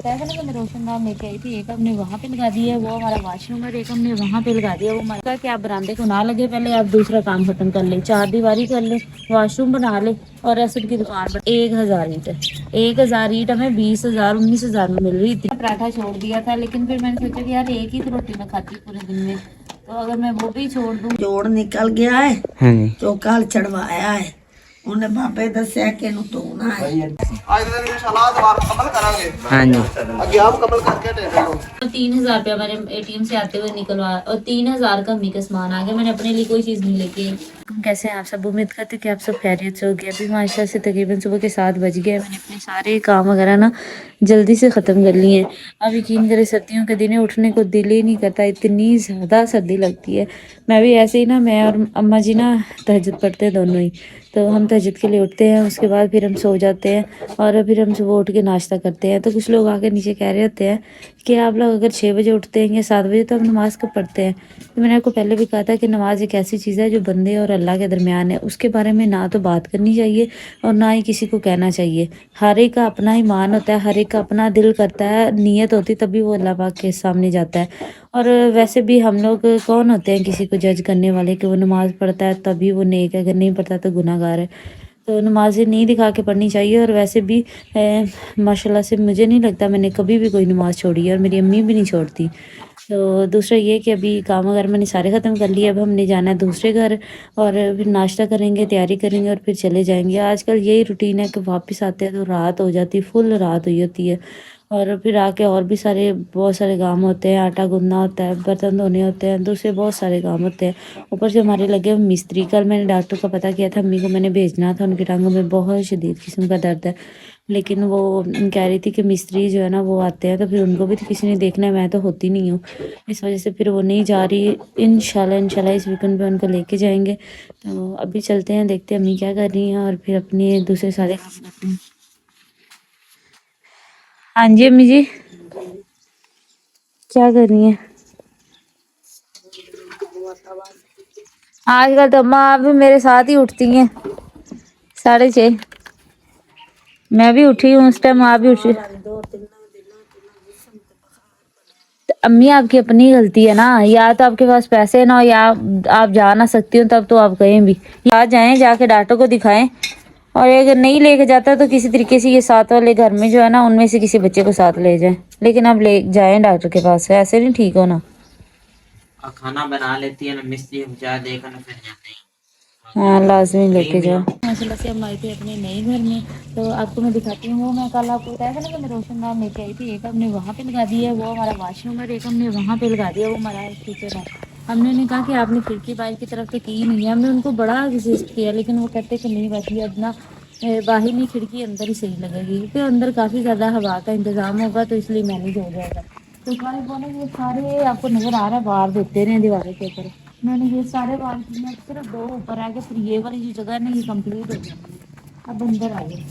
बताया था ना कि मैं रोशनदान लेके आई थी, एक हमने वहाँ पे लगा दिया है, वो हमारा वॉशरूम है, एक हमने वहाँ पे लगा दिया। वो हमारा कि आप बरामदे को ना लगे, पहले आप दूसरा काम खत्म कर ले, चार दीवारी कर ले, वॉशरूम बना ले और एसिड की दुकान पर 1000 ईंट है। 1000 ईंट हमें 20,000 19,000 में मिल रही थी। पराठा छोड़ दिया था, लेकिन फिर मैंने सोचा कि यार एक ही तो रोटी मैं खाती पूरे दिन में, तो अगर मैं वो भी छोड़ दूँ। जोड़ निकल गया है। हाँ जी। जो कल चढ़वाया है उन्हें बाबे दसिया कि इन्हू धोना है। आज दिन इंशाल्लाह दोबारा कमल करांगे। हाँ जी। अगे आप कमल करके दे दो। 3000 रुपया मेरे एटीएम से आते हुए निकलवा और 3000 का अम्मी का सामान आ गया। मैंने अपने लिए कोई चीज़ नहीं लेके आई। कैसे हैं आप सब? उम्मीद करते कि आप सब खैरियत से हो गए। अभी माशा से तकरीबन सुबह के 7 बज गए। मैंने अपने सारे काम वगैरह ना जल्दी से ख़त्म कर लिए हैं। अब यकीन करें सर्दियों के दिन उठने को दिल ही नहीं करता, इतनी ज़्यादा सर्दी लगती है। मैं भी ऐसे ही ना, मैं और अम्मा जी ना तहज्जुद पढ़ते हैं दोनों ही, तो हम तहज्जुद के लिए उठते हैं, उसके बाद फिर हम सो जाते हैं और फिर हम सुबह उठ के नाश्ता करते हैं। तो कुछ लोग आके नीचे कह रहे होते हैं कि आप लोग अगर 6 बजे उठते हैं या 7 बजे तो आप नमाज़ कब पढ़ते हैं। तो मैंने आपको पहले भी कहा था कि नमाज़ एक ऐसी चीज़ है जो बंदे और अल्लाह के दरमियान है। उसके बारे में ना तो बात करनी चाहिए और ना ही किसी को कहना चाहिए। हर एक का अपना ईमान होता है, हर एक का अपना दिल करता है, नीयत होती तभी वो अल्लाह पाक के सामने जाता है। और वैसे भी हम लोग कौन होते हैं किसी को जज करने वाले कि वो नमाज़ पढ़ता है तभी वो नेक है, अगर नहीं पढ़ता तो गुनाहगार है। तो नमाज़ें नहीं दिखा के पढ़नी चाहिए। और वैसे भी माशाल्लाह से मुझे नहीं लगता मैंने कभी भी कोई नमाज़ छोड़ी है और मेरी अम्मी भी नहीं छोड़ती। तो दूसरा ये कि अभी काम वगैरह मैंने सारे ख़त्म कर लिए। अब हमने जाना है दूसरे घर और फिर नाश्ता करेंगे, तैयारी करेंगे और फिर चले जाएंगे। आजकल यही रूटीन है कि वापस आते हैं तो रात हो जाती है, फुल रात हुई होती है। और फिर आके और भी बहुत सारे काम होते हैं, आटा गूंदना होता है, बर्तन धोने होते हैं, दूसरे बहुत सारे काम होते हैं। ऊपर से हमारे लगे हुए मिस्त्री। कल मैंने डॉक्टर को पता किया था, अम्मी को मैंने भेजना था, उनकी टांगों में बहुत शदीद किस्म का दर्द है, लेकिन वो कह रही थी कि मिस्त्री जो है ना वो आते हैं तो फिर उनको भी तो किसी ने देखना है, मैं तो होती नहीं हूँ, इस वजह से फिर वो नहीं जा रही। इंशाल्लाह इस वीकेंड पे उनको लेके जाएंगे। तो अभी चलते हैं, देखते हैं अम्मी क्या कर रही हैं और फिर अपने दूसरे सारे काम करते हैं। हाँ जी अम्मी जी, क्या कर रही हैं? आजकल तो अम्मा आप भी मेरे साथ ही उठती हैं 6:30। मैं भी उठी हूँ उस टाइम, आप भी उठी। तो अम्मी आपकी अपनी गलती है ना, या तो आपके पास पैसे ना हो या आप जा ना सकती हो, तब तो आप कहीं भी आ जाएं, जाके डॉक्टर को दिखाएं। और अगर नहीं लेके जाता तो किसी तरीके से ये साथ वाले घर में जो है ना उनमें से किसी बच्चे को साथ ले जाएं, लेकिन आप ले जाएं डॉक्टर के पास, ऐसे नहीं ठीक हो ना। और खाना बना लेती है ना मिस्त्री, हम जा देखा ना फिर जाते हैं। हाँ लाजमी लेके जाओ। माशाल्लाह से हम आए थे अपने नए घर में, तो आपको मैं दिखाती हूँ। मैं कल आपको बताया था ना कि मैं रोशनदान लेके आई थी, एक हमने वहाँ पे लगा दिया है, वो हमारा वॉशरूम है, एक हमने वहाँ पे लगा दिया, वो हमारा किचन है। हमने उन्हें कहा कि आपने खिड़की बाहर की तरफ तो की नहीं है, हमने उनको बड़ा रिक्वेस्ट किया, लेकिन वो कहते कि नहीं बस ये अपना बाहर नहीं, खिड़की अंदर ही सही लगेगी क्योंकि अंदर काफ़ी ज़्यादा हवा का इंतज़ाम होगा, तो इसलिए मैनेज हो जाएगा। तो सारे बोले ये सारे आपको नज़र आ रहा है बाहर देते रहे दीवारों के ऊपर। मैंने ये सारे वाल किए, सिर्फ 2 ऊपर आ गए, फिर ये वाली जो जगह है ना ये कंप्लीट हो गई। अब अंदर आ गए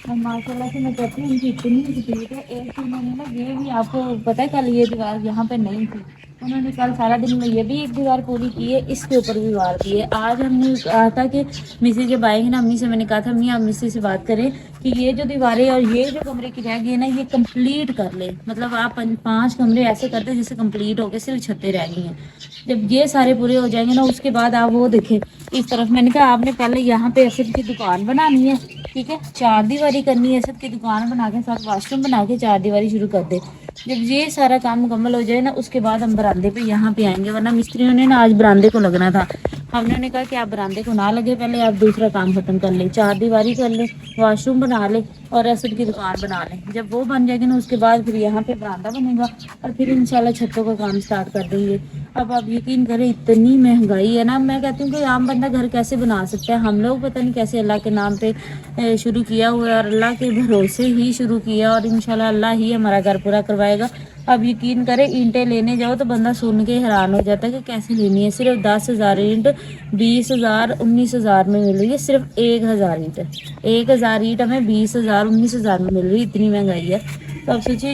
और माशाल्लाह से मैं कहती हूँ उनकी इतनी स्पीड है। एक चीज़ मैंने ना ये भी आपको पता है, कल ये दीवार यहाँ पे नहीं थी, उन्होंने कल सारा दिन में ये भी एक दीवार पूरी की है, इसके ऊपर भी दीवार की है। आज हमने कहा था कि मिस्त्री जब आएंगे ना, अम्मी से मैंने कहा था अम्मी आप मिस्त्री से बात करें कि ये जो दीवारें और ये जो कमरे की रह गई है ना ये कंप्लीट कर ले, मतलब आप 5 कमरे ऐसे कर दे जैसे कंप्लीट हो गए, सिर्फ छतें रह गई हैं। जब ये सारे पूरे हो जाएंगे ना उसके बाद आप वो देखें इस तरफ। मैंने कहा आपने पहले यहाँ पे असद की दुकान बनानी है, ठीक है, 4 दीवारी करनी है, असद की दुकान बना के साथ वॉशरूम बना के 4 दीवारी शुरू कर दे। जब ये सारा काम मुकम्मल हो जाए ना उसके बाद हम बरामदे पे यहाँ पे आएंगे, वरना मिस्त्रियों ने ना आज बरामदे को लगना था। हमने उन्हें कहा कि आप बरामदे को ना लगे, पहले आप दूसरा काम खत्म कर ले, 4 दीवारी कर ले, वॉशरूम बना ले और असद की दुकान बना ले। जब वो बन जाएगी ना उसके बाद फिर यहाँ पे बरामदा बनेगा और फिर इंशाल्लाह छतों का काम स्टार्ट कर देंगे। अब आप यकीन करें इतनी महंगाई है ना, मैं कहती हूँ कि आम बंदा घर कैसे बना सकता है। हम लोग पता नहीं कैसे अल्लाह के नाम पे शुरू किया हुआ है और अल्लाह के भरोसे ही शुरू किया और इंशाल्लाह अल्लाह ही हमारा घर पूरा करवाएगा। अब यकीन करें ईंटें लेने जाओ तो बंदा सुन के हैरान हो जाता है कि कैसे लेनी है। सिर्फ 10,000 ईंट 20,000 19,000 में मिल रही है, सिर्फ 1,000 ईंट। 1,000 ईंट हमें 20,000 19,000 में मिल रही है, इतनी महंगाई है। तो अब सोचिए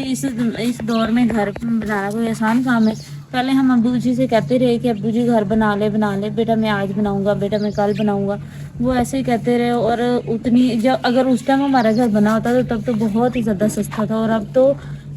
इस दौर में घर बनाना कोई आसान काम है। पहले हम अब्बू जी से कहते रहे कि अब्बू जी घर बना ले बेटा मैं आज बनाऊंगा, बेटा मैं कल बनाऊंगा। वो ऐसे ही कहते रहे। और उतनी जब अगर उस टाइम हमारा घर बना होता तो तब तो बहुत ही ज़्यादा सस्ता था। और अब तो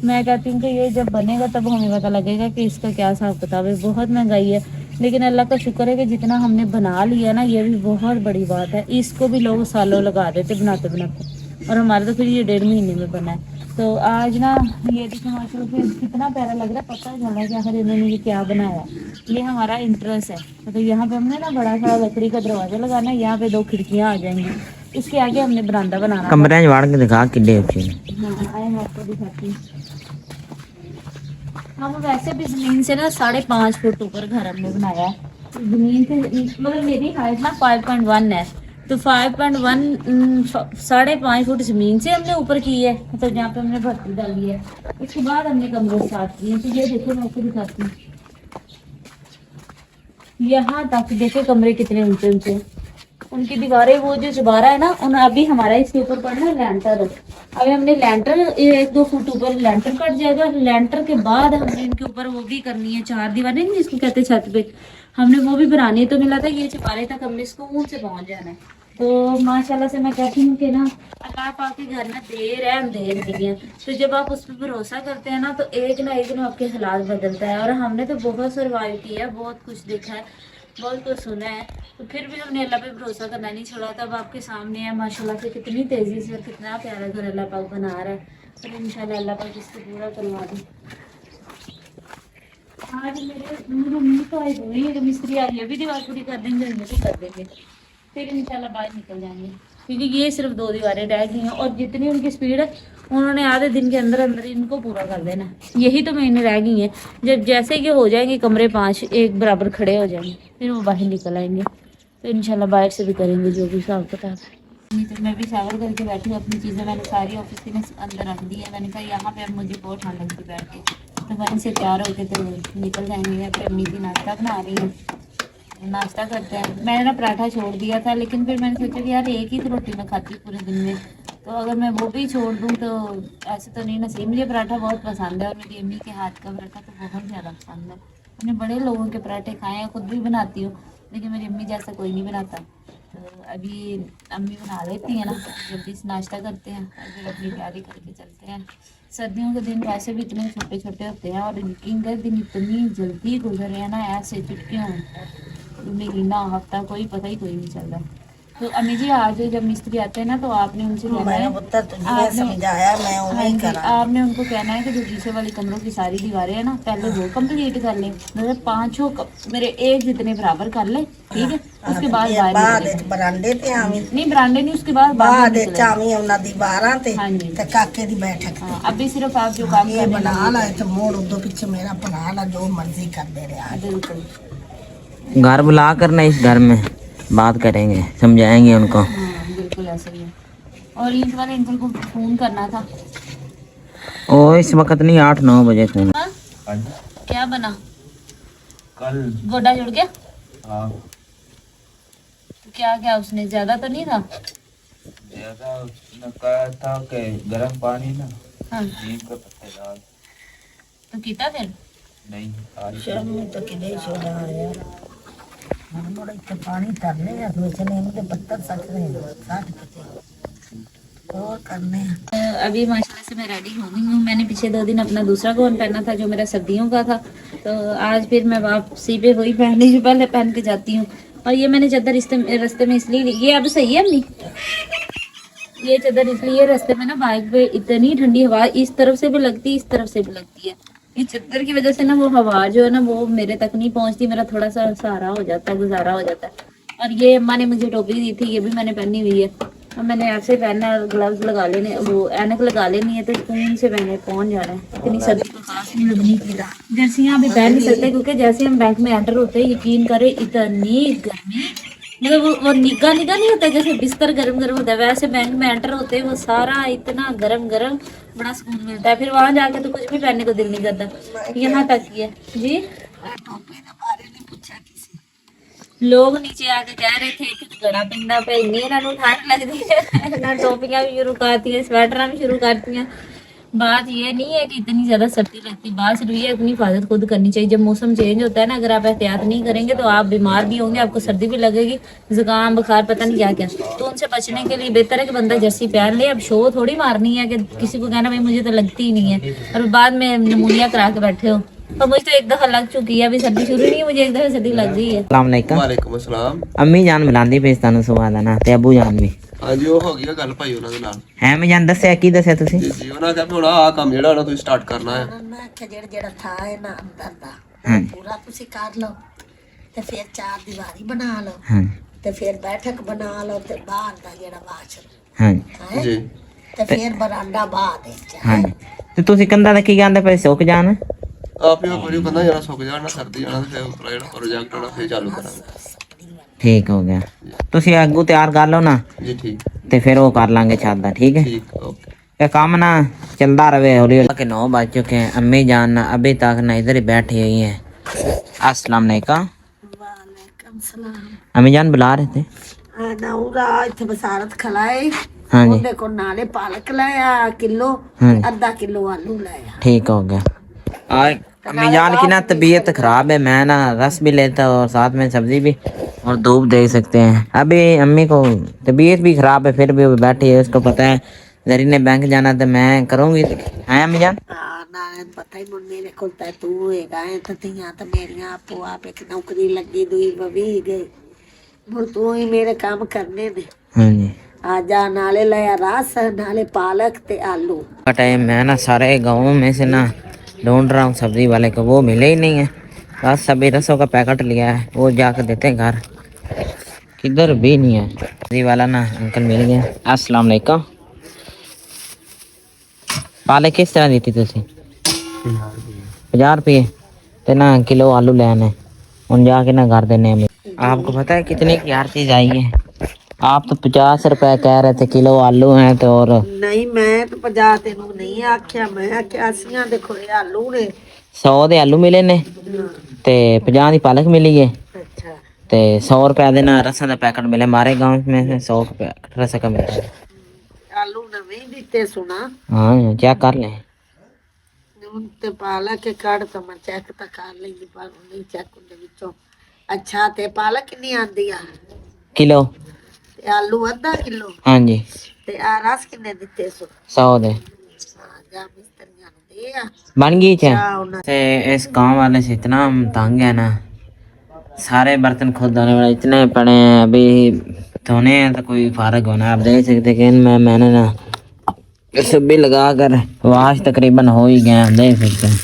मैं कहती हूँ कि ये जब बनेगा तब हमें पता लगेगा कि इसका क्या हिसाब किताब है। बहुत महंगाई है, लेकिन अल्लाह का शुक्र है कि जितना हमने बना लिया ना, ये भी बहुत बड़ी बात है। इसको भी लोग सालों लगा देते बनाते बनाते, और हमारा तो फिर ये 1.5 महीने में बना है। तो आज ना ये देखो माशाल्लाह से कितना प्यारा लग रहा है। पता चल रहा है कि आखिर इन्होंने ये क्या बनाया। ये हमारा इंटरेस्ट है। तो यहाँ पे हमने ना बड़ा सा लकड़ी का दरवाजा लगाना है, यहाँ पे 2 खिड़कियाँ आ जाएंगी, इसके आगे हमने बरामदा बनाना। कमरे वाड़ के दिखा किड्डे अच्छे हाँ आए मैं आपको दिखाती हूँ। हम वैसे भी जमीन से ना 5.5 फुट ऊपर घर हमने बनाया है। तो जमीन से मतलब मेरी हाइट ना 5.1 है, तो 5.1 5.5 फुट जमीन से हमने ऊपर की है। मतलब जहाँ पे हमने भर्ती डाली है, उसके बाद हमने कमरे स्टार्ट किए। तो ये देखो मैं आपको दिखाती हूँ, यहाँ तक देखो कमरे कितने ऊंचे ऊंचे। उनकी दीवारें वो जो चबारा है ना, उन अभी हमारा इसके ऊपर पड़ना लैंटर। अभी हमने लैंटर 1-2 फुट ऊपर लैंटर कट जाएगा। लैंटर के बाद हमने इनके ऊपर वो भी करनी है, 4 दीवारें नहीं जिसको कहते हैं छत पे, हमने वो भी बनानी है। तो मिला था ये चबारे तक हमने सुकून से पहुंच जाना है। तो माशाल्लाह से मैं कहती हूँ कि ना अल्लाह पाक के घर में देर है अंधेर नहीं है। तो जब आप उस पर भरोसा करते हैं ना, तो एक ना आपके हालात बदलता है। और हमने तो बहुत सर्वाइव किया है, बहुत कुछ देखा है, बहुत कुछ सुना है, तो फिर भी हमने अल्लाह पे भरोसा करना नहीं छोड़ा। तब आपके सामने है माशाल्लाह से कितनी तेज़ी से और कितना प्यारा घर अल्लाह पाक बना रहा है। तो इंशाल्लाह अल्लाह पाक इसको पूरा करवा दे। आज मेरे मम्मी तो आई हुई है, मिस्त्री आई है, अभी दीवार पूरी कर देंगे, तो कर देंगे, फिर इंशाल्लाह बाहर निकल जाएंगे। क्योंकि ये सिर्फ 2 दीवारें रह गई हैं, और जितनी उनकी स्पीड है उन्होंने आधे दिन के अंदर अंदर इनको पूरा कर देना। यही तो महीने रह गई हैं। जब जैसे कि हो जाएंगे कमरे 5 एक बराबर खड़े हो जाएंगे, फिर वो बाहर निकल आएंगे। तो इंशाल्लाह बाहर से भी करेंगे जो भी हिसाब किताब है। नहीं तो मैं भी शावर करके बैठी हूँ, अपनी चीज़ें मैंने सारी ऑफिस की अंदर रख दी है। मैंने कहा यहाँ पे अब मुझे बहुत ठंड लगती बैठ के, तो वहीं से तैयार होकर तो निकल जाएंगे। फिर अम्मी की नाश्ता बना रही है, नाश्ता करते हैं। मैंने ना पराठा छोड़ दिया था, लेकिन फिर मैंने सोचा कि यार एक ही तो रोटी मैं खाती पूरे दिन में, तो अगर मैं वो भी छोड़ दूँ तो ऐसे तो नहीं नसीब। मुझे पराठा बहुत पसंद है, और मेरी अम्मी के हाथ का पराठा तो बहुत ज़्यादा पसंद है। मैंने बड़े लोगों के पराठे खाए हैं, खुद भी बनाती हूँ, लेकिन मेरी अम्मी जैसा कोई नहीं बनाता। तो अभी अम्मी बना लेती हैं ना, जल्दी से नाश्ता करते हैं और फिर अपनी तैयारी करके चलते हैं। सर्दियों के दिन वैसे भी इतने छोटे छोटे होते हैं, और इनके दिन इतनी जल्दी गुजर रहे हैं ना, ऐसे चुटकियों महीना हफ्ता कोई पता ही कोई नहीं चल रहा। तो अम्मी जी आज जब मिस्त्री आते हैं ना, तो आपने उनसे कहना है, समझाया मैं उन्हें करा। आपने उनको कहना है कि जो पीछे वाली कमरों की सारी दीवारें हैं ना, पहले वो कंप्लीट कर ले, मतलब 5 मेरे एक जितने बराबर कर ले, ठीक है। उसके बाद बरांडे ते आवी नहीं, बरांडे नहीं, उसके बाद बाहर चावी उन्हां दी 12 ते हाँ जी, ते काके दी बैठक। अभी सिर्फ आप जो काम ये बना ला तो मोड़ उधर पीछे मेरा बना ला, जो मर्जी कर दे रहे। बिल्कुल घर बुला कर ना इस घर में बात करेंगे, समझाएंगे उनको। हाँ बिल्कुल ऐसा ही है। और ईद वाले अंकल को फोन करना था। ओ इस वक्त नहीं, 8-9 बजे फोन। क्या बना? कल गोडा जुड़ गया? हाँ तो क्या क्या उसने ज्यादा तो नहीं था? ज्यादा उसने कहा था कि गर्म पानी ना हाँ नीम का पत्ते डाल। तो कीता फिर? नहीं आज शाम में तो किधे छोड़ा यार, हम बड़ा इतना पानी तरने या तो चले इनके पत्थर सच रहे 60 के और करने हैं। अभी माशाल्लाह से मैं रेडी हो गई हूँ। मैंने पीछे 2 दिन अपना दूसरा गाउन पहना था जो मेरा सर्दियों का था, तो आज फिर मैं वापसी पे वही पहनने जो पहले पहन के जाती हूँ। और ये मैंने चादर रास्ते में इसलिए ये अब सही है अम्मी, ये चादर इसलिए रास्ते में ना बाइक पे इतनी ठंडी हवा इस तरफ से भी लगती है, इस तरफ से भी लगती है। इस चादर की वजह से ना वो हवा जो है ना वो मेरे तक नहीं पहुंचती, मेरा थोड़ा सा सहारा हो जाता है, गुजारा हो जाता है। और ये अम्मा ने मुझे टोपी दी थी, ये भी मैंने पहनी हुई है। और मैंने ऐसे पहनना है, ग्लव्स लगा लेने, वो ऐनक लगा लेनी है, तो स्पून से मैंने पहुंच जाना है। इतनी सर्दी को खास नहीं लगनी की जर्सियाँ अभी पहन नहीं सकते, क्योंकि जैसे हम बैंक में एंटर होते हैं यकीन करें इतनी गर्मी, मतलब वो निगाह नहीं होता जैसे बिस्तर गर्म गर्म होता है, वैसे बैंक में एंटर होते हैं वो सारा इतना गर्म गर्म, बड़ा सुकून मिलता है। फिर वहां जाके तो कुछ भी पहनने को दिल नहीं करता। यहाँ तक ही है जी। लोग नीचे आके कह रहे थे कि गड़ा पिंडा पे इन्नी इन्होंने ठंड लगती है, ना टोपियां भी शुरू करती है, स्वेटर भी शुरू करती हैं। बात ये नहीं है कि इतनी ज्यादा सर्दी लगती, बात सिर्फ ये है अपनी हिफाजत खुद करनी चाहिए। जब मौसम चेंज होता है ना, अगर आप एहतियात नहीं करेंगे तो आप बीमार भी होंगे, आपको सर्दी भी लगेगी, जुकाम बुखार पता नहीं क्या क्या। तो उनसे बचने के लिए बेहतर है कि बंदा जर्सी पहन ले। अब शो थोड़ी मारनी है कि किसी को कहना भाई मुझे तो लगती ही नहीं है और बाद में नमूनिया करा के बैठे हो। और मुझे तो एक दफा लग चुकी है, अभी सर्दी शुरू नहीं है, मुझे एक दफा सर्दी लग गई है। अस्सलाम वालेकुम। ਵਾਲੇਕੁਮ ਅਸਲਾਮ। अम्मी जान बुलांदी पे ਤੁਹਾਨੂੰ ਸੁਭਾ ਦਾ ਨਾ ਤੇ ਅੱਬੂ ਜਾਨ ਵੀ ਹਾਂਜੀ ਉਹ ਹੋ ਗਈ ਆ ਗੱਲ ਭਾਈ ਉਹਨਾਂ ਦੇ ਨਾਲ। ਹੈ ਮੈਂ ਜਾਨ ਦੱਸਿਆ ਕੀ ਦੱਸਿਆ ਤੁਸੀਂ? ਜੀ ਜੀ ਉਹਨਾਂ ਕਹਿੰਦੇ ਹੁਣ ਆਹ ਕੰਮ ਜਿਹੜਾ ਨਾ ਤੁਸੀਂ ਸਟਾਰਟ ਕਰਨਾ ਹੈ। ਮੈਂ ਆਖਿਆ ਜਿਹੜਾ ਜਿਹੜਾ ਥਾਂ ਹੈ ਨਾ ਅੰਦਰ ਦਾ ਹਾਂ ਪੂਰਾ ਤੁਸੀਂ ਕਰ ਲਓ ਤੇ ਫਿਰ ਚਾਰ ਦੀਵਾਰੀ ਬਣਾ ਲਓ ਹਾਂ ਤੇ ਫਿਰ ਬੈਠਕ ਬਣਾ ਲਓ ਤੇ ਬਾਹਰ ਦਾ ਜਿਹੜਾ ਵਾਸ਼ਰੂਮ ਹਾਂ ਹੈ ਜੀ ਤੇ ਫਿਰ ਬਰਾਂਡਾ ਬਾਹਰ ਦੇ ਚ ਹਾਂ ਤੇ ਤੁਸੀਂ ਕੰਧਾਂ ਦਾ ਕੀ ਕਹਿੰਦੇ ਪਏ ਸੁੱਕ ਜਾਣ? ਆਪ ਹੀ ਕੋਈ ਬੰਦਾ ਜਿਹੜਾ ਸੁੱਕ ਜਾਣਾ ਸਰਦੀ ਜਾਣਾ ਤੇ ਫਿਰ ਉੱਪਰ ਜਿਹੜਾ ਪ੍ਰੋਜੈਕਟ ਹੋਣਾ ਫਿਰ ਚਾਲੂ ਕਰਾਂਗੇ। ਠੀਕ ਹੋ ਗਿਆ, ਤੁਸੀਂ ਅੱਗੂ ਤਿਆਰ ਕਰ ਲਓ ਨਾ ਜੀ ਠੀਕ ਤੇ ਫਿਰ ਉਹ ਕਰ ਲਾਂਗੇ ਛੱਤ ਦਾ। ठीक है ठीक ओके। ये काम ना चलता रहे हौली हौली। के 9 बज चुके हैं, अम्मी जान ना अभी तक ना इधर ही बैठी हुई है। अस्सलाम वालेकुम। ਵਾਲੇਕਮ ਸਲਾਮ। अम्मी जान बुला रहे थे? ਆ ਨੌਰਾ ਇੱਥੇ ਬਸਾਰਤ ਖਲਾਏ हाँ जी ਉਹਦੇ ਕੋਲ ਨਾਲੇ ਪਾਲਕ ਲਾਇਆ ਕਿਲੋ हाँ ਅੱਧਾ ਕਿਲੋ ਆਲੂ ਲਾਇਆ। ठीक हो गया। और अम्मी जान की ना तबीयत खराब है, मैं ना रस भी लेता हूँ और साथ में सब्जी भी और धूप देख सकते हैं। अभी अम्मी को तबीयत भी खराब है फिर भी वो बैठी है, उसको पता है जरी ने बैंक जाना तो मैं करूँगी। हैं अम्मी जान? ਹਾਂ ਨਾਲੇ ਪਤਾ ਹੀ ਮੁੰਡੇ ਮੇਰੇ ਕੋਲ ਤਾਂ ਤੂੰ ਹੈਗਾ ਹੈ ਤਾਂ ਧੀਆਂ ਤਾਂ ਮੇਰੀਆਂ ਆਪੋ ਆਪ ਇੱਕ ਨੌਕਰੀ ਲੱਗੀ ਦੂਈ ਬਵੀ ਗਈ ਹੁਣ ਤੂੰ ਹੀ ਮੇਰੇ ਕੰਮ ਕਰਨੇ ਨੇ। हाँ जी ਆ ਜਾ ਨਾਲੇ ਲਿਆ ਰਸ ਨਾਲੇ ਪਾਲਕ ਤੇ ਆਲੂ। टाइम मैं ना सारे गाँव में से ना ढूंढ रहा हूँ सब्जी वाले को, वो मिले ही नहीं है। बस सभी रसों का पैकेट लिया है, वो जाकर देते हैं घर, किधर भी नहीं है। सब्जी वाला ना अंकल मिल गया। अस्सलाम वालेकुम। पाले किस तरह दी थी तुसी? 50 रुपये ते ना किलो आलू लेने उन जाके ना घर देने में। आपको पता है कितने की हर चीज़ आई है? आप तो 50 रुपए कह रहे थे किलो आलू हैं तो और ਨਹੀਂ ਮੈਂ ਤਾਂ 50 ਤੈਨੂੰ ਨਹੀਂ ਆਖਿਆ, ਮੈਂ ਆਖਿਆ ਅਸੀਆਂ ਦੇਖੋ ਇਹ ਆਲੂ ਨੇ। 100 ਦੇ ਆਲੂ ਮਿਲੇ ਨੇ ਤੇ 50 ਦੀ ਪਾਲਕ मिली है ਅੱਛਾ ते 100 रुपए देना रसा का पैकेट मिले। हमारे गांव में से 100 रुपए रसा का मिलता है। ਆਲੂ ਨਵੇਂ ਹੀ ਦਿੱਤੇ ਸੁਣਾ हाँ चेक कर लें। ਹੁਣ ਤੇ ਪਾਲਕ ਕੇ ਕੱਢ ਤਾਂ ਮੈਂ ਚੈੱਕ ਤਾਂ ਕਰ ਲੈਂਦੀ ਪਰ ਨਹੀਂ ਚੈੱਕ ਹੁੰਦੇ ਵਿੱਚੋਂ। ਅੱਛਾ ਤੇ ਪਾਲਕ ਕਿੰਨੀ ਆਂਦੀ ਆ? किलो ਤੇ ਆਲੂ ਅੱਧਾ ਕਿਲੋ हाँ जी ਤੇ ਆ ਰਸ ਕਿੰਨੇ ਦਿੱਤੇ ਸੋ? 100 दे ਜਾ ਮਿਸਤਰੀਆਂ ਨੂੰ ਦੇ ਆ बन गई चे। ਆ ਉਹਨਾਂ ते इस गांव वाले से इतना हम तंग है ना, सारे बर्तन खुद धोने वाले इतने पड़े हैं, अभी धोने हैं तो कोई फारग होना। आप देख सकते हैं कि मैंने ना सब भी लगा कर वाश तकरीबन हो ही गया, देख सकते हैं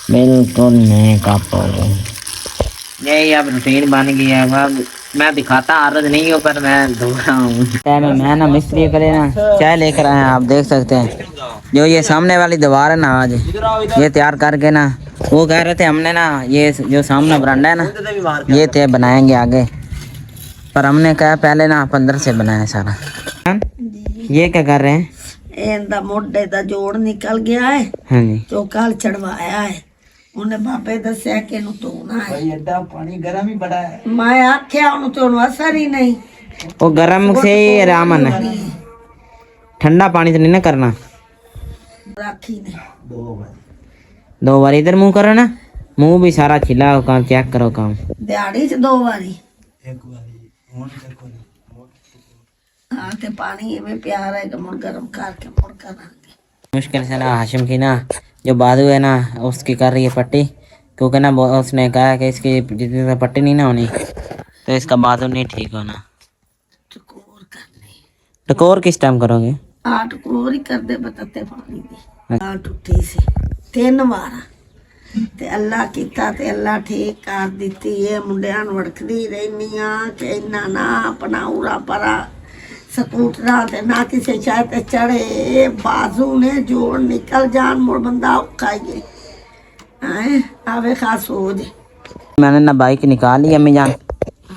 बिल्कुल नए कप हो गए। यही अब रूटीन बन गई है। अब मैं दिखाता आरद नहीं हूँ पर मैं धो रहा हूँ। मैं ना मिस्त्री करे ना चाय लेकर आए हैं, आप देख सकते हैं जो ये सामने वाली दीवार है ना आज ये तैयार करके ना वो कह रहे थे हमने ना ये जो सामने बरांडा है ना ये तय बनाएंगे आगे, पर हमने कहा पहले ना 15 से बनाया सारा। ये क्या कर रहे हैं? ਇਹਦਾ ਮੋਢੇ ਦਾ ਜੋੜ ਨਿਕਲ ਗਿਆ ਹੈ हाँ जी ਜੋ ਕੱਲ ਚੜਵਾਇਆ ਹੈ। ਉਹਨੇ ਬਾਬੇ ਦੱਸਿਆ ਕਿ ਇਹਨੂੰ ਧੋਣਾ ਹੈ। एडा पानी गर्म ही बड़ा है। ਮੈਂ ਆਖਿਆ ਉਹਨੂੰ ਤੇ ਉਹਨੂੰ ਅਸਰ ਹੀ ਨਹੀਂ। वो गर्म से ही आराम है, ठंडा पानी तो नहीं ना करना। ਰਾਖੀ ਨੇ 2 बार इधर मुंह करो ना, मुंह भी सारा छिला हो, काम चेक करो काम। ਦਿਹਾੜੀ ਚ 2 ਵਾਰੀ ਹਾਂ ਤੇ ਪਾਣੀ ਐਵੇਂ ਪਿਆ ਰਹੇਗਾ ਮੁੜ ਗਰਮ ਕਰਕੇ ਮੁੜ ਕਰਾਂਗੇ। मुश्किल से ना हाशिम की ना जो बाजू है ना उसकी कर रही है पट्टी, क्योंकि ना उसने कहा कि इसकी जितनी तो पट्टी नहीं ना होनी तो इसका बाजू नहीं ठीक होना। ਟਕੋਰ ਕਰਨੀ टकोर किस टाइम करोगे? ਆ ਟਕੋਰ ਹੀ ਕਰਦੇ ਬਤਤੇ ਪਾਣੀ ਦੀ। ਆ ਟੁੱਟੀ ਸੀ 3 ਵਾਰ ਤੇ ਅੱਲਾ ਕੀਤਾ ਤੇ ਅੱਲਾ ਠੀਕ ਕਰ ਦਿੱਤੀ। ਇਹ ਮੁੰਡਿਆਂ ਨੂੰ ਵੜਕਦੀ ਰਹਿਨੀ ਆ ਕਿ ਇੰਨਾ ਨਾ ਆਪਣਾ ਉਰਾ ਪਰਾ ਸਕੂਟਰਾਂ ਤੇ ਨਾ ਕਿਸੇ ਚਾਹ ਤੇ ਚੜੇ ਬਾਜ਼ੂ ਨੇ ਜੋੜ ਨਿਕਲ ਜਾਣ ਮੁੜ ਬੰਦਾ ਔਖਾ ਹੀ है। आवे खास हो जे मैंने ना बाइक निकाली अम्मी जान,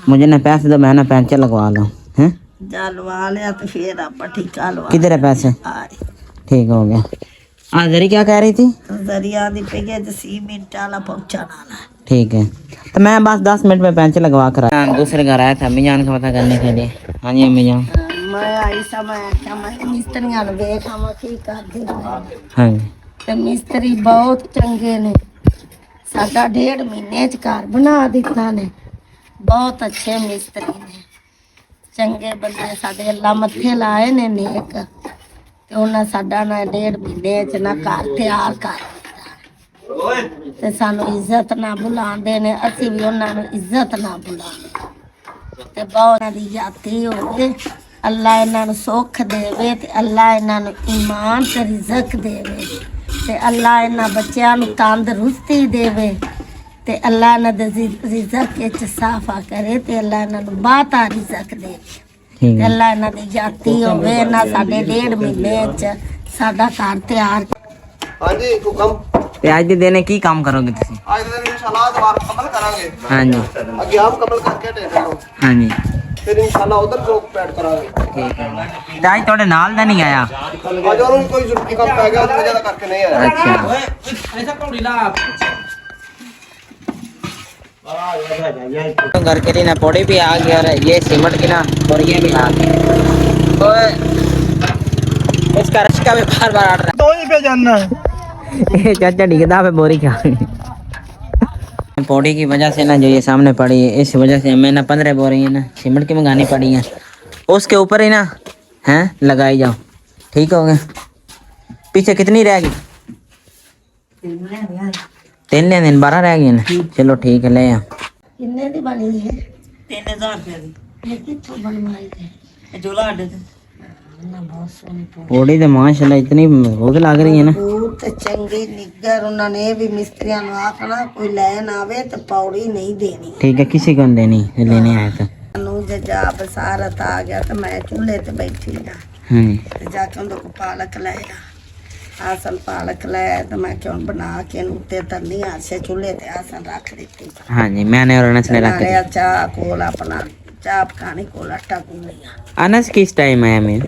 मुझे ना पैसे दो, मैं ना पंचर लगवा लूँ। हैं जा लवा लिया तो फिर आप ठीका लवा किधर है पैसे? आए ठीक हो गया। जरी क्या कह रही थी? दरिया दी पे गए 10 मिनट वाला पहुंचाना है। ठीक है तो मैं बस 10 मिनट में पंचर लगवा कर आया। दूसरे घर आया था अम्मी जान का पता करने के लिए। हाँ जी अम्मी जान। मैं आई सा मैं आख्या मैं मिस्त्रियां नूं वेख आवां की करदे ने हाँ जी ते मिस्त्री बहुत चंगे ने साडा 1.5 महीने च घर बना दिता ने बहुत अच्छे मिस्त्री ने चंगे बंदे साडे अल्लाह मत्थे लाए ने नेक ते उन्हां साडा ना 1.5 महीने च ना घर तैयार कर दिता ते सानू इज्जत ना बुलांदे ने असीं भी उन्हां नूं इज्जत ना बुलांदे ते बहुत दी जाती होवे अल्लाह इन्हां नूं सुख देवे ते अल्लाह इन्हां नूं ईमान ते रिज़क देवे ते अल्लाह इन्हां बच्चियां नूं तंदरुस्ती देवे ते अल्लाह इन्हां दे रिज़क विच साफा करे ते अल्लाह इन्हां नूं बाता रिज़क देवे ठीक ते है अल्लाह इन्हां दी जाती होवे इन्हां साडे 1.5 महीने च साडा घर तैयार हाँ जी हुकम ते आज दे दिन की काम करोगे तुसी आज ਦੇ ਦਿਨ ਇਨਸ਼ਾਅੱਲਾ ਦੁਬਾਰਾ ਕਮਲ ਕਰਾਂਗੇ हाँ जी ਅੱਗੇ ਆਪ ਕਮਲ ਕਰਕੇ ਟੇਕ ਲਓ हाँ जी ਫਿਰ ਇਨਸ਼ਾਅੱਲਾ ਉਧਰ ਜੋਕ ਪੈਡ ਕਰਾਂਗੇ ठीक है ते आज थोड़े नाल दा नहीं आया ਅੱਜ ਉਹਨੂੰ ਵੀ ਕੋਈ ਜ਼ਰੂਰੀ ਕੰਮ ਪੈ ਗਿਆ ਉਹਦੀ ਵਜ੍ਹਾ ਕਰਕੇ ਨਹੀਂ ਆਇਆ अच्छा तो घर के लिए ना पौड़ी भी आ गई और ये सीमेंट की ना बोरियां भी आ गई तो इसका रश्का भी बार बार आ रहा तो ही पे जानना है ये चाचा डिगदा पे बोरी खा पौड़ी की वजह से ना जो ये सामने पड़ी है इस वजह से हमें ना 15 बोरी है ना सीमेंट की मंगानी पड़ी है उसके ऊपर ही ना हैं लगाई जाओ ठीक हो गया पीछे कितनी रह गई 3 दिन 12 रह गई ना चलो ठीक है ले आ किन्ने दी बनी है 3000 रुपए दी ये कित्थों बनवाई है झोला अड्डे ते ना बहुत सोहनी पौड़ी तो माशाल्लाह इतनी भूख लग रही है ना बहुत चंगी निगर उन्होंने भी मिस्त्रियां नूं आखना कोई लैन आवे तो पौड़ी नहीं देनी ठीक है किसी को नहीं देनी लेने आया तो नूं जजा बसारत आ गया तो मैं चूल्हे ते बैठी हाँ हाँ ते जाके उन्हें को पालक लाया आसन पालक लाया तो मैं क्यों बना के उत्ते तरनी आसे चूल्हे ते आसन रख दी हाँ जी मैंने और अनस ने रख नाले दिया चाह कोल अपना चाह पकाने कोल आटा गूंद लिया अनस किस टाइम आया मैं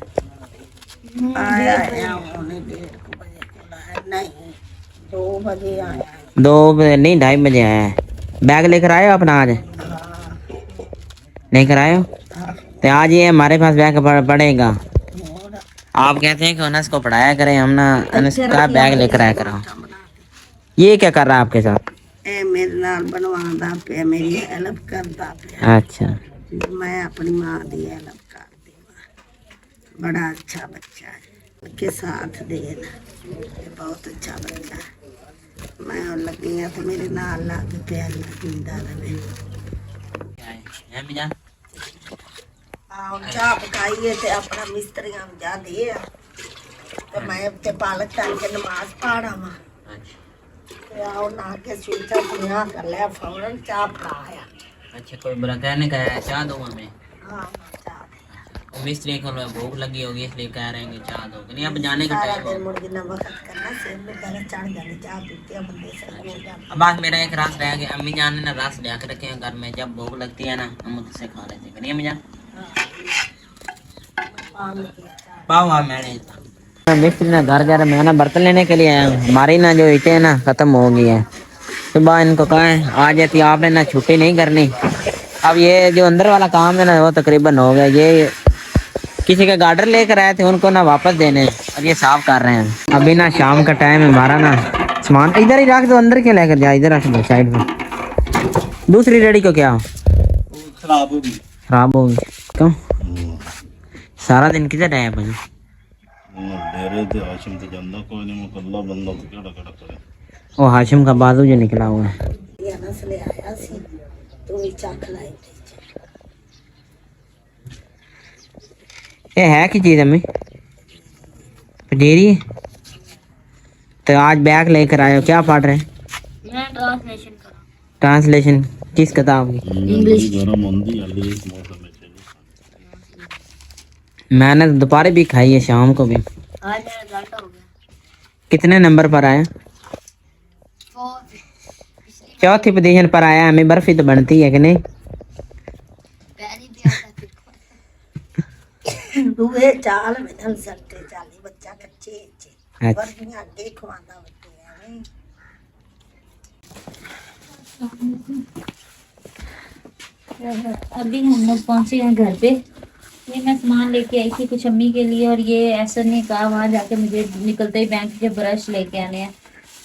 आया उन्हें 1:30 बजे कोल आया नहीं 2 बजे आया 2 बजे नहीं 2:30 बजे आया है बैग लेकर आए हो अपना आज लेकर आए हो तो आज ये हमारे पास बैग पड़ेगा आप कहते हैं कि अनस को पढ़ाया करें हम ना अनस का बैग लेकर आया करो ये क्या कर रहा है आपके साथ ए मेरे नाल बनवांदा पे मेरी हेल्प करता पे अच्छा मैं अपनी माँ दी हेल्प कर दी बड़ा अच्छा बच्चा है के साथ देना बहुत अच्छा बच्चा है मैं और लगी है तो मेरे नाल लग पे अल्लाह जिंदा रहे चाह पकाइए ते अपना मिस्त्रियां नूं जा दे ते मैं ते पालक तल के नमाज पढ़ा वा ते आओ ना के स्वीटर दुनिया कर लिया फौरन चाह पकाया अच्छा कोई बुरा कहने का है चाह दो हमें हाँ चाह मिस्त्री को भूख लगी होगी इसलिए कह रहे हैं कि चाह दो नहीं अब जाने का सारा टाइम दिन मुर्गी ना वक्त करना सिर में दर्द चढ़ जाती चाह पीते हैं बंदे से हो जाता अब आज मेरा एक रस रह गया अम्मी जान ने ना रस ले के रखे हैं घर में जब भूख लगती है ना हम उससे खा लेते हैं नहीं अम्मी जान पाओ आप मैंने मिस्त्री ना घर जा रहा मैं ना बर्तन लेने के लिए आया हूँ हमारी ना जो ईटें ना खत्म हो गई है सुबह इनको कहा है आ जाती आपने ना छुट्टी नहीं करनी अब ये जो अंदर वाला काम है ना वो तकरीबन हो गया ये किसी का गार्डर लेकर आए थे उनको ना वापस देने और ये साफ कर रहे हैं अभी ना शाम का टाइम है हमारा ना सामान इधर ही रख दो अंदर क्यों लेकर जा इधर रख दो साइड में दूसरी रेडी को क्या खराब होगी क्यों सारा दिन किधर रहे भाई डेरे ते हाशिम ते ਜਾਂਦਾ ਕੋਈ ਨਹੀਂ ਮੁਕੱਲਾ ਬੰਦਾ ਕਿਹੜਾ ਕਿਹੜਾ ਕਰੇ वो हाशिम का बाजू जो निकला हुआ है ये नस ले आया सी तो भी चाख लाई ये है की चीज़ अम्मी पजेरी है तो आज बैग लेकर आए हो क्या पढ़ रहे हैं मैं ट्रांसलेशन कर रहा हूँ ट्रांसलेशन किस किताब की इंग्लिश ਗਰਮ ਹੁੰਦੀ ਹਲੇ ਇਸ ਮੌਸਮ ਵਿੱਚ मैंने तो दोपहर भी खाई है शाम को भी आज मेरा रिजल्ट हो गया कितने नंबर पर आया चौथी पोजीशन पर आया हमें बर्फी तो बनती है कि नहीं दूए चाल में सट्टे चाली बच्चा कच्चे अच्छा वर्दियां आगे खवांदा बच्चे हैं अभी हम लोग पहुंचे हैं घर पे ये मैं सामान लेके आई थी कुछ अम्मी के लिए, और ये ऐसा ने कहा वहाँ जाके मुझे निकलते ही बैंक के ब्रश लेके आने हैं,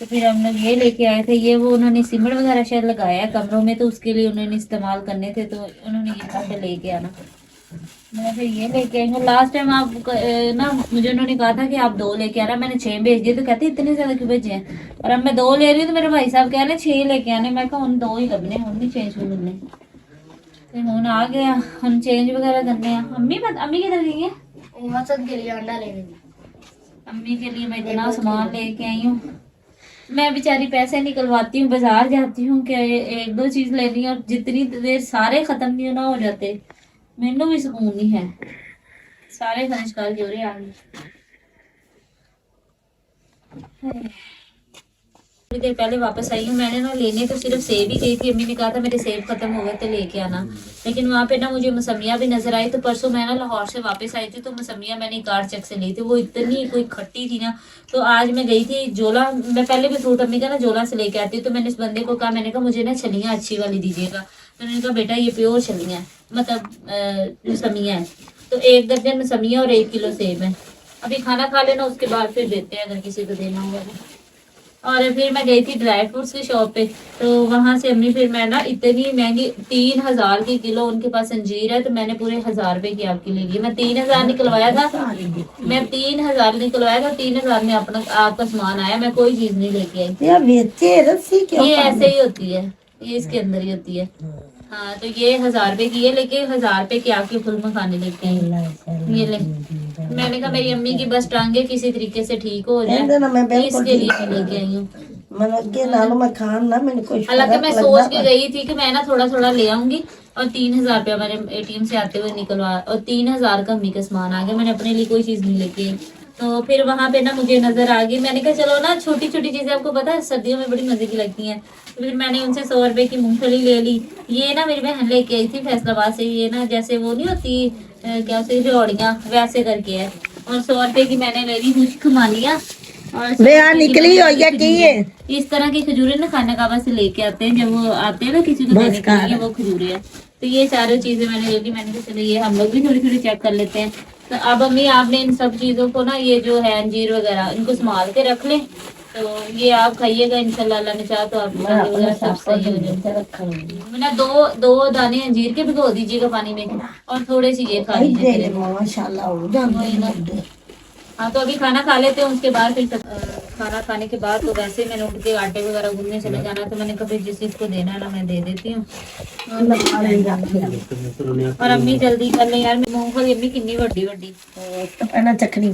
तो फिर हम लोग ये लेके आए थे। ये वो उन्होंने सीमेंट वगैरह शायद लगाया है कमरों में, तो उसके लिए उन्होंने इस्तेमाल करने थे, तो उन्होंने यहाँ पे लेके आना। मैं फिर ये लेके आई हूँ। लास्ट टाइम आप ना मुझे उन्होंने कहा था कि आप 2 लेके आना, मैंने 6 भेज दिए, तो कहते इतने ज्यादा क्यों भेजे हैं, और अब मैं 2 ले रही हूँ तो मेरे भाई साहब कह रहे 6 लेके आने। मैं कहा उन 2 ही लगने, हम नहीं चेंज भी मिलने। तो हम आ गया, हम चेंज वगैरह करने हैं। अम्मी किधर गई है? मकसद के लिए अंडा लेने। अम्मी के लिए मैं इतना सामान लेके आई हूँ। मैं बेचारी पैसे निकलवाती हूँ, बाजार जाती हूँ कि 1-2 चीज लेनी है, और जितनी देर सारे खत्म नहीं ना हो जाते मैनू भी सुकून नहीं है। सारे खर्च कर जो रहे आगे। थोड़ी देर पहले वापस आई हूँ। मैंने ना लेने तो सिर्फ सेब ही गई थी, अम्मी ने कहा था मेरे सेब खत्म हो गए तो लेके आना, लेकिन वहाँ पे ना मुझे मौसमिया भी नजर आई। तो परसों मैं ना लाहौर से वापस आई थी, तो मौसमिया मैंने कार चक से ली थी, वो इतनी कोई खट्टी थी ना। तो आज मैं गई थी जोला, मैं पहले भी फ्रूट अम्मी का ना जोला से लेके आती हूँ, तो मैंने इस बंदे को कहा, मैंने कहा मुझे ना छलियाँ अच्छी वाली दीजिएगा। तो उन्होंने कहा बेटा ये प्योर छलियाँ है, मतलब मौसमिया है, तो 1 दर्जन मौसमिया और 1 किलो सेब है। अभी खाना खा लेना, उसके बाद फिर देते हैं अगर किसी को देना होगा। और फिर मैं गई थी ड्राई फ्रूट्स की शॉप पे, तो वहां से अम्मी फिर मैं ना इतनी महंगी 3000 की किलो उनके पास अंजीर है, तो मैंने पूरे 1000 रुपए की आपके लिए लिए। मैं 3000 निकलवाया था, मैं 3000 निकलवाया था, 3000 में अपना आपका सामान आया, मैं कोई चीज नहीं लेके आई। ये बेचे रस्सी क्यों? ये ऐसे ही होती है, ये इसके अंदर ही होती है। हाँ, तो ये 1000 रुपए की है, लेकिन 1000 रुपए की आपके फुल में खाने लेके आई। ये ले, मैंने कहा मेरी अम्मी की बस टांगे किसी तरीके से ठीक हो जाए, इसके लिए मैं लेके आई हूँ। हालांकि मैं सोच के गई थी कि मैं ना थोड़ा थोड़ा ले आऊंगी, और 3000 रुपया मेरे ATM से आते हुए निकलवा, और 3000 का अम्मी का सामान आ गया। मैंने अपने लिए कोई चीज नहीं लेके आई। तो फिर वहां पे ना मुझे नजर आ गई, मैंने कहा चलो ना छोटी छोटी चीजें आपको पता है सर्दियों में बड़ी मजे की लगती हैं। तो फिर मैंने उनसे 100 रुपए की मूंगफली ले ली। ये ना मेरी बहन लेके आई थी फैसलाबाद से, ये ना जैसे वो नहीं होती क्या होती रियोड़ियाँ वैसे करके है, और 100 रुपए की मैंने ले ली मुश्क मानिया, और 100 रुपए की निकली हो या की है इस तरह की खजूरें ना खाना काबा से लेके आते हैं, जब वो आते हैं ना किसी को देने के लिए, वो खजूरें हैं। तो ये चारों चीजें मैंने ले ली। मैंने कहा चलो ये हम लोग भी थोड़ी थोड़ी चेक कर लेते हैं। तो अब अम्मी आपने इन सब चीजों को ना, ये जो है अंजीर वगैरह, इनको संभाल के रख लें, तो ये आप खाइएगा इंशाल्लाह, अल्लाह ने चाहा तो आप वगैरह सब सही हो जाए। ना 2 दाने अंजीर के भिगो दीजिएगा पानी में, और थोड़े से ये खा लीजिए। माशाल्लाह हो जाते। हाँ, तो अभी खाना खा लेते हैं, उसके बाद फिर खाना खाने के बाद तो वैसे ही मैंने उठ के आटे वगैरह गूंदने चले जाना, तो मैंने कभी जिस चीज को देना है ना मैं दे देती हूँ। और अम्मी जल्दी कर ले यार, मूंगफली अम्मी कितनी ਵੱਡੀ ਪਹਿਲਾਂ ਚੱਕਣੀ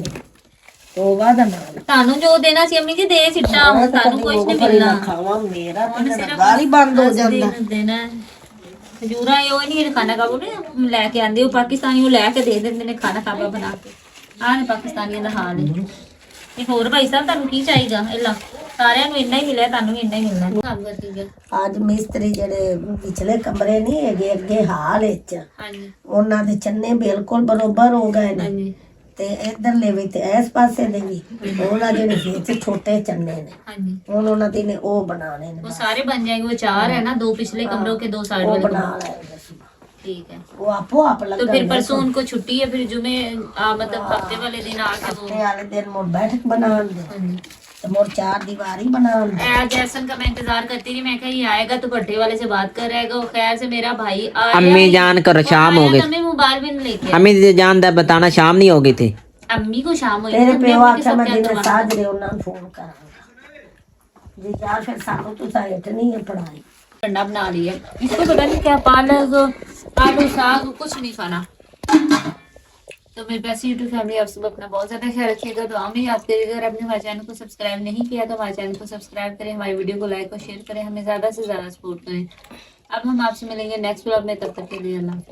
ਤੋਂ ਬਾਅਦ ਨਾਲ ਤੁਹਾਨੂੰ ਜੋ ਦੇਣਾ ਸੀ ਅम्मी जी दे सिट्टा, ਤੁਹਾਨੂੰ कुछ नहीं मिलना। ਖਾਵਾਂ ਮੇਰਾ ਤਾਂ ਗਾਲ ਹੀ ਬੰਦ ਹੋ ਜਾਂਦਾ। देना ਖਜੂਰਾਂ ਇਹ ਨਹੀਂ ਖਾਣਾ ਕਾਬੂ ਨੇ ਲੈ ਕੇ ਆਂਦੇ, ਉਹ ਪਾਕਿਸਤਾਨੀ ਉਹ ਲੈ ਕੇ ਦੇ ਦਿੰਦੇ ਨੇ ਖਾਣਾ ਕਾਬਾ ਬਣਾ ਕੇ। ਆਹ ਨੇ ਪਾਕਿਸਤਾਨੀਆਂ ਦਾ ਹਾਲ ਹੈ। ਤੇ ਹੋਰ ਭਾਈ ਸਾਹਿਬ ਤੁਹਾਨੂੰ ਕੀ ਚਾਹੀਦਾ? ਇਲਾ ਸਾਰਿਆਂ ਨੂੰ ਇੰਨਾ ਹੀ ਮਿਲਿਆ, ਤੁਹਾਨੂੰ ਵੀ ਇੰਨਾ ਹੀ ਮਿਲਣਾ। ਕੰਮ ਕਰਦੀ ਹੈ ਅੱਜ ਮਿਸਤਰੀ ਜਿਹੜੇ ਪਿਛਲੇ ਕਮਰੇ ਨਹੀਂ ਹੈਗੇ ਅੱਗੇ ਹਾਲ ਵਿੱਚ, ਹਾਂਜੀ ਉਹਨਾਂ ਦੇ ਚੰਨੇ ਬਿਲਕੁਲ ਬਰੋਬਰ ਹੋ ਗਏ ਨੇ, ਹਾਂਜੀ ਤੇ ਇਧਰਲੇ ਵੀ ਤੇ ਇਸ ਪਾਸੇ ਦੇ ਵੀ ਉਹਨਾਂ ਜਿਹੜੇ ਵਿੱਚ ਛੋਟੇ ਚੰਨੇ ਨੇ, ਹਾਂਜੀ ਹੁਣ ਉਹਨਾਂ ਦੇ ਨੇ ਉਹ बनाने ਨੇ, वो सारे बन जाएंगे। वो 4 है ना, 2 पिछले कमरों के 2 साइड ਉਹ वाले ਬਣਾ कमरे। ਲੈਣਗੇ ਸੁਬਾਹ। ठीक है, ਉਹ ਆਪੋ ਆਪ तो ਲੱਗਾ फिर परसों उनको छुट्टी है, फिर जुमे मतलब हफ्ते वाले दिन आके वो ਹਫਤੇ ਵਾਲੇ ਦਿਨ ਮੁੜ ਬੈਠਕ ਬਣਾਉਣ ਦੇ ਤੇ ਮੁੜ 4 ਦੀਵਾਰੀ ਬਣਾਉਣ ਦੇ। जैसन का मैं इंतजार करती रही, मैं कहा ये आएगा तो भट्टे वाले से बात कर रहेगा। वो खैर से मेरा भाई आया, अम्मी जान कर शाम हो गई, हमें मोबाइल भी नहीं लेके आया। अम्मी जान दा बताना शाम नहीं हो गई थी। अम्मी को शाम हुई ਤੇਰੇ थी, ਪਿਓ अम्मी ਆਖਿਆ के ਮੈਂ सब ਜਿਹਨੇ क्या ਸਾਜਰੇ ਉਹਨਾਂ ਨੂੰ ਫੋਨ ਕਰਾਂਗਾ ਜੀ, ਯਾਰ ਫਿਰ ਸਾਨੂੰ ਤੁਸੀਂ ਹੇਠ नहीं है पढ़ाई। ठंडा बना लिया। इसको पता नहीं क्या पालक आलू साग कुछ नहीं खाना। तो मेरे पैसे यूट्यूब फैमिली, आप सब अपना बहुत ज्यादा ख्याल रखिएगा, दुआ में याद करिएगा। अगर आपने हमारे चैनल को सब्सक्राइब नहीं किया तो हमारे चैनल को सब्सक्राइब करें, हमारी वीडियो को लाइक और शेयर करें, हमें ज्यादा से ज्यादा सपोर्ट करें। अब हम आपसे मिलेंगे नेक्स्ट व्लॉग में, तब तक के लिए अल्लाह हाफिज़।